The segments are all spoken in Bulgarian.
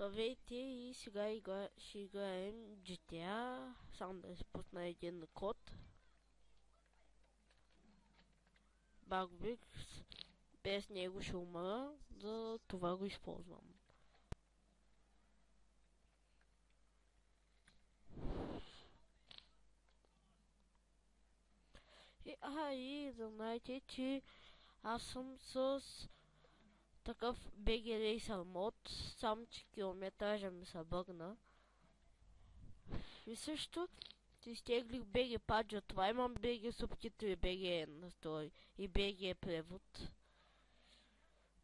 Здравейте и сега ще играем GTA. Само да си пусна един код. Багбикс. Без него ще умра, за това го използвам. И да знаете, че аз съм с такъв BG Racer мод, само че километража ми се бъгна. И също си изтеглих BG Pad, това имам BG субтитри, BG настрой и BG превод.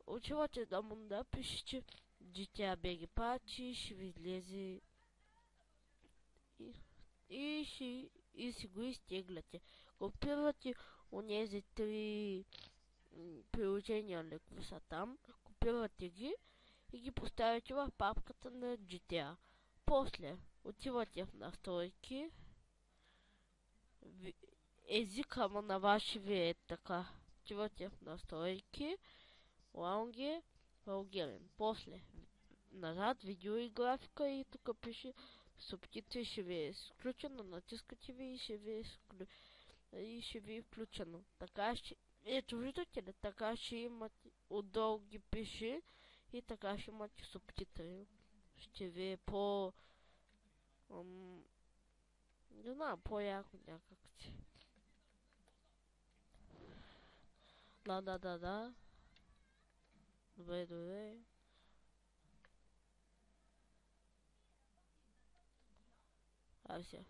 Отивате да му напишете GTA BG Pad и ще ви излезе и си го изтегляте. Копирате онези три приложения, леко са там, копирате ги и ги поставяте в папката на GTA. После отивате в настройки, езика му на ваше ви е така. Отивате в настройки, лаунги, Вългелен. После назад видео и графика и тук пише субтитри, ще ви е изключено, натискате ви и ще ви е включено. Така ще... Ето виждате ли, така ще имате, отдолу ги пише и така ще имате субтитри. Ще ви е по... не знам, по-яко някак си. Да. Добре. Все.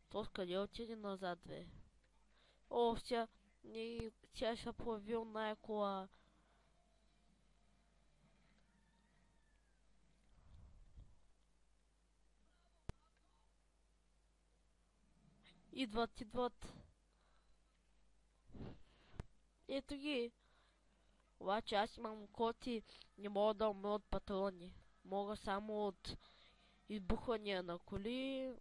То къде отиде назад, бе? О, тя ще появил на кола. Идват. Ето ги. Обаче аз имам коти, не мога да умра от патрони. Мога само от избухвания на коли,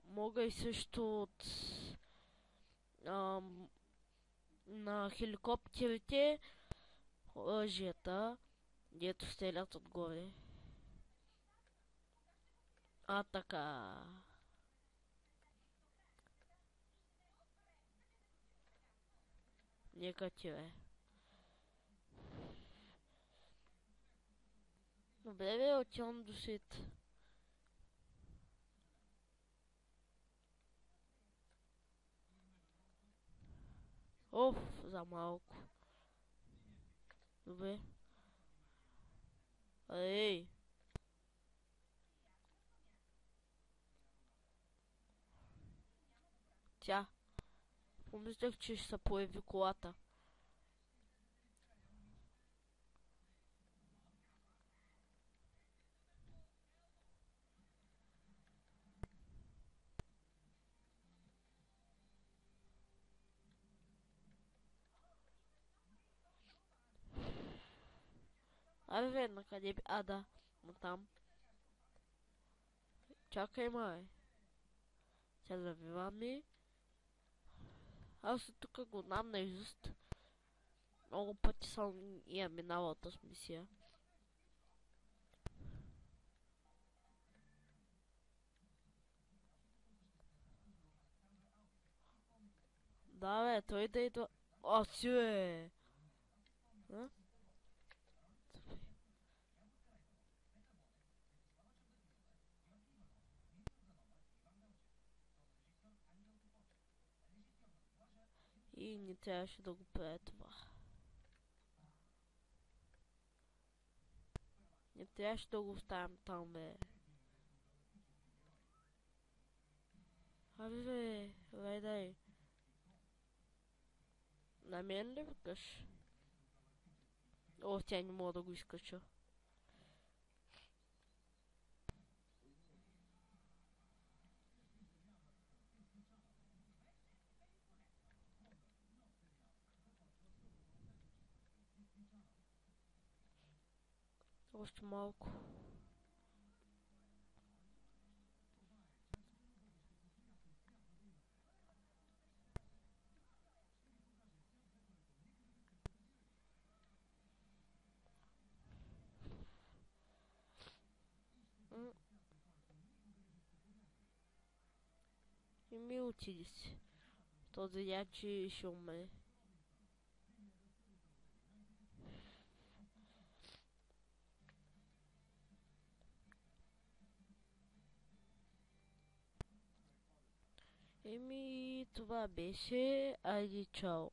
мога и също от на хеликоптерите, оръжията, дето стрелят отгоре. Така. Нека ти е. Добре, бе, отивам до свет. За малко. Добре. Ей! Помислях, че ще се появи колата. Бе, на къде би? Да, там. Чакай, май. Сега завиваме. Аз тук го знам наизуст. Много пъти съм я минавал тази мисия. Да, бе, той да идва. Си, бе! И не трябваше да го правя това. Не трябваше да го оставям там, бе. Бе, дай. На мен ли викаш? Тя не мога да го изкача. Още малко. и ми отиде си. Този яче ще умре. Това беше. Айде, чао.